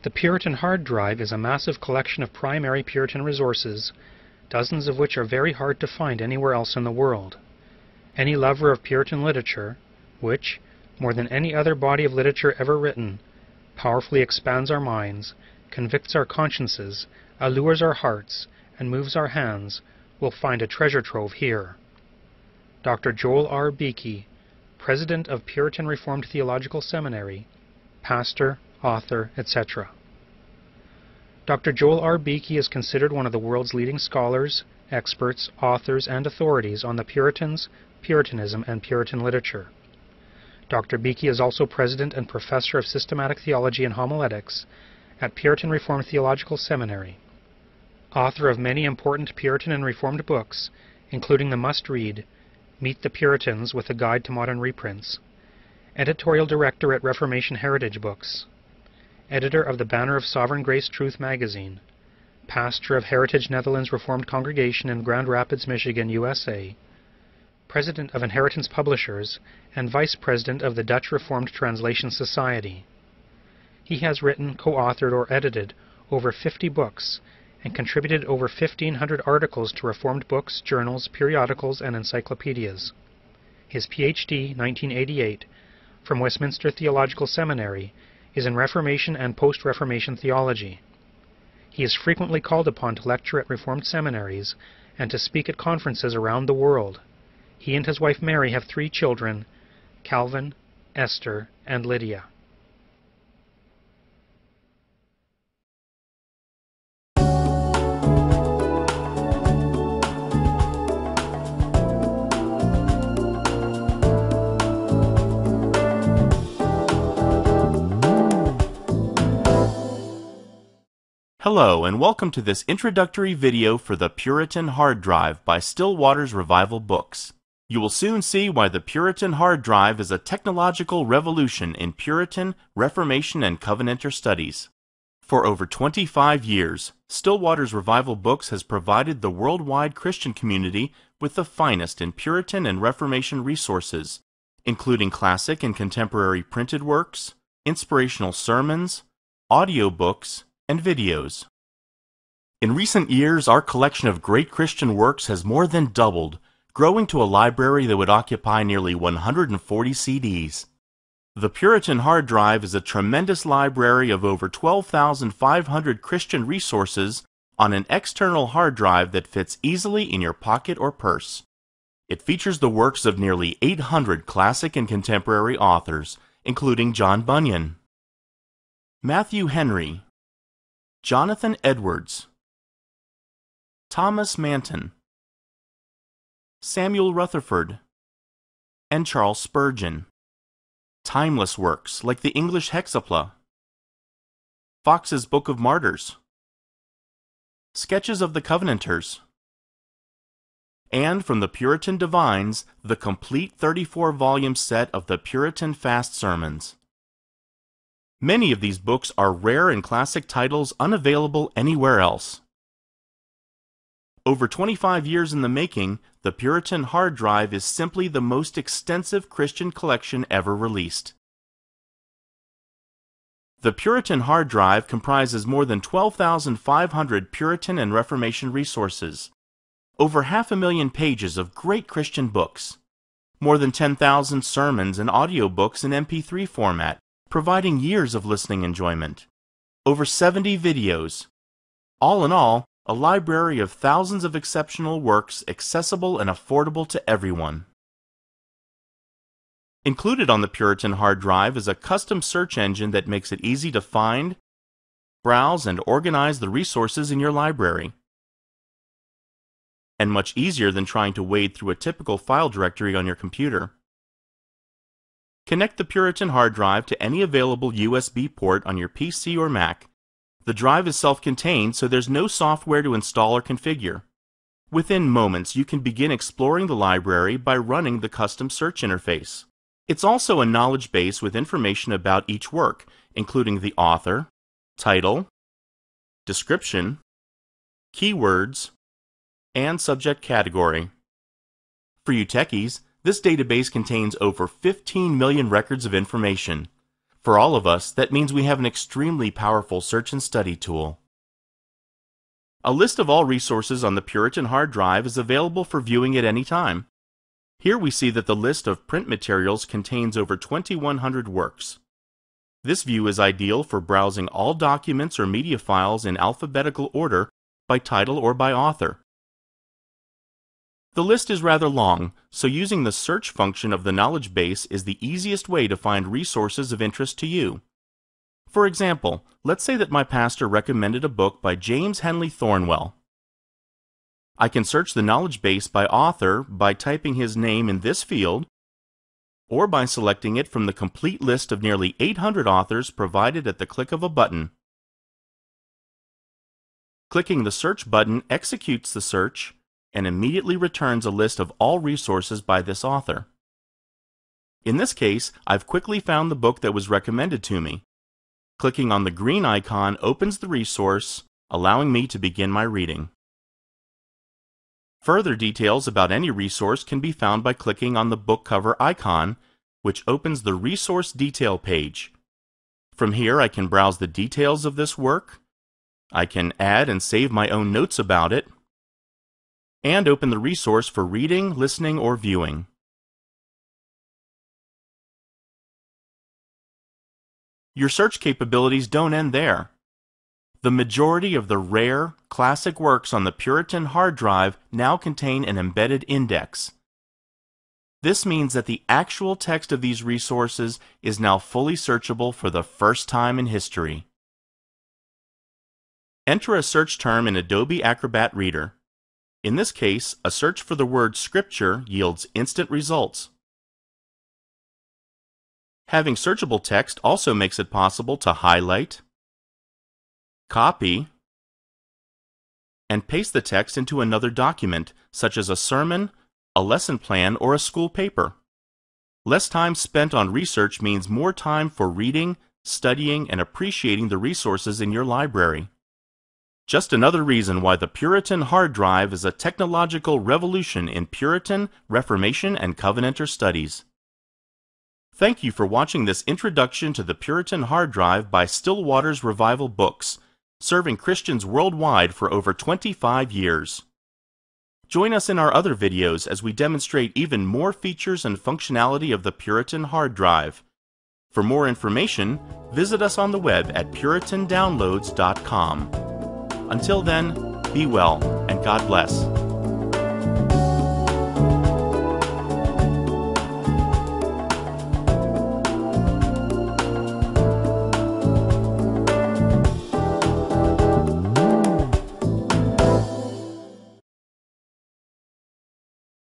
The Puritan Hard Drive is a massive collection of primary Puritan resources, dozens of which are very hard to find anywhere else in the world. Any lover of Puritan literature, which, more than any other body of literature ever written, powerfully expands our minds, convicts our consciences, allures our hearts, and moves our hands, will find a treasure trove here. Dr. Joel R. Beeke, President of Puritan Reformed Theological Seminary, pastor, author, etc. Dr. Joel R. Beeke is considered one of the world's leading scholars, experts, authors, and authorities on the Puritans, Puritanism, and Puritan literature. Dr. Beeke is also President and Professor of Systematic Theology and Homiletics at Puritan Reformed Theological Seminary. Author of many important Puritan and Reformed books, including the must-read Meet the Puritans with a Guide to Modern Reprints. Editorial Director at Reformation Heritage Books. Editor of the Banner of Sovereign Grace Truth magazine. Pastor of Heritage Netherlands Reformed Congregation in Grand Rapids, Michigan, USA. President of Inheritance Publishers, and Vice President of the Dutch Reformed Translation Society. He has written, co-authored, or edited over 50 books, and contributed over 1,500 articles to Reformed books, journals, periodicals, and encyclopedias. His Ph.D. 1988, from Westminster Theological Seminary, is in Reformation and Post-Reformation Theology. He is frequently called upon to lecture at Reformed seminaries and to speak at conferences around the world. He and his wife Mary have 3 children, Calvin, Esther, and Lydia. Hello, and welcome to this introductory video for the Puritan Hard Drive by Still Waters Revival Books. You will soon see why the Puritan Hard Drive is a technological revolution in Puritan, Reformation, and Covenanter studies. For over 25 years, Still Waters Revival Books has provided the worldwide Christian community with the finest in Puritan and Reformation resources, including classic and contemporary printed works, inspirational sermons, audiobooks, and videos. In recent years, our collection of great Christian works has more than doubled, growing to a library that would occupy nearly 140 CDs. The Puritan Hard Drive is a tremendous library of over 12,500 Christian resources on an external hard drive that fits easily in your pocket or purse. It features the works of nearly 800 classic and contemporary authors, including John Bunyan, Matthew Henry, Jonathan Edwards, Thomas Manton, Samuel Rutherford, and Charles Spurgeon. Timeless works like the English Hexapla, Fox's Book of Martyrs, Sketches of the Covenanters, and from the Puritan Divines, the complete 34-volume set of the Puritan Fast Sermons. Many of these books are rare and classic titles unavailable anywhere else. Over 25 years in the making, the Puritan Hard Drive is simply the most extensive Christian collection ever released. The Puritan Hard Drive comprises more than 12,500 Puritan and Reformation resources, over 500,000 pages of great Christian books, more than 10,000 sermons and audiobooks in MP3 format, providing years of listening enjoyment, over 70 videos. All in all, a library of thousands of exceptional works accessible and affordable to everyone. Included on the Puritan Hard Drive is a custom search engine that makes it easy to find, browse, and organize the resources in your library, and much easier than trying to wade through a typical file directory on your computer. Connect the Puritan Hard Drive to any available USB port on your PC or Mac. The drive is self-contained, so there's no software to install or configure. Within moments, you can begin exploring the library by running the custom search interface. It's also a knowledge base with information about each work, including the author, title, description, keywords, and subject category. For you techies, this database contains over 15 million records of information, For all of us, that means we have an extremely powerful search and study tool. A list of all resources on the Puritan hard drive is available for viewing at any time. Here we see that the list of print materials contains over 2,100 works. This view is ideal for browsing all documents or media files in alphabetical order by title or by author. The list is rather long, so using the search function of the knowledge base is the easiest way to find resources of interest to you. For example, let's say that my pastor recommended a book by James Henley Thornwell. I can search the knowledge base by author by typing his name in this field, or by selecting it from the complete list of nearly 800 authors provided at the click of a button. Clicking the search button executes the search and immediately returns a list of all resources by this author. In this case, I've quickly found the book that was recommended to me. Clicking on the green icon opens the resource, allowing me to begin my reading. Further details about any resource can be found by clicking on the book cover icon, which opens the Resource Detail page. From here I can browse the details of this work, I can add and save my own notes about it, and open the resource for reading, listening, or viewing. Your search capabilities don't end there. The majority of the rare, classic works on the Puritan hard drive now contain an embedded index. This means that the actual text of these resources is now fully searchable for the first time in history. Enter a search term in Adobe Acrobat Reader. In this case, a search for the word Scripture yields instant results. Having searchable text also makes it possible to highlight, copy, and paste the text into another document, such as a sermon, a lesson plan, or a school paper. Less time spent on research means more time for reading, studying, and appreciating the resources in your library. Just another reason why the Puritan hard drive is a technological revolution in Puritan, Reformation, and Covenanter studies. Thank you for watching this introduction to the Puritan hard drive by Still Waters Revival Books, serving Christians worldwide for over 25 years. Join us in our other videos as we demonstrate even more features and functionality of the Puritan hard drive. For more information, visit us on the web at puritandownloads.com. Until then, be well, and God bless.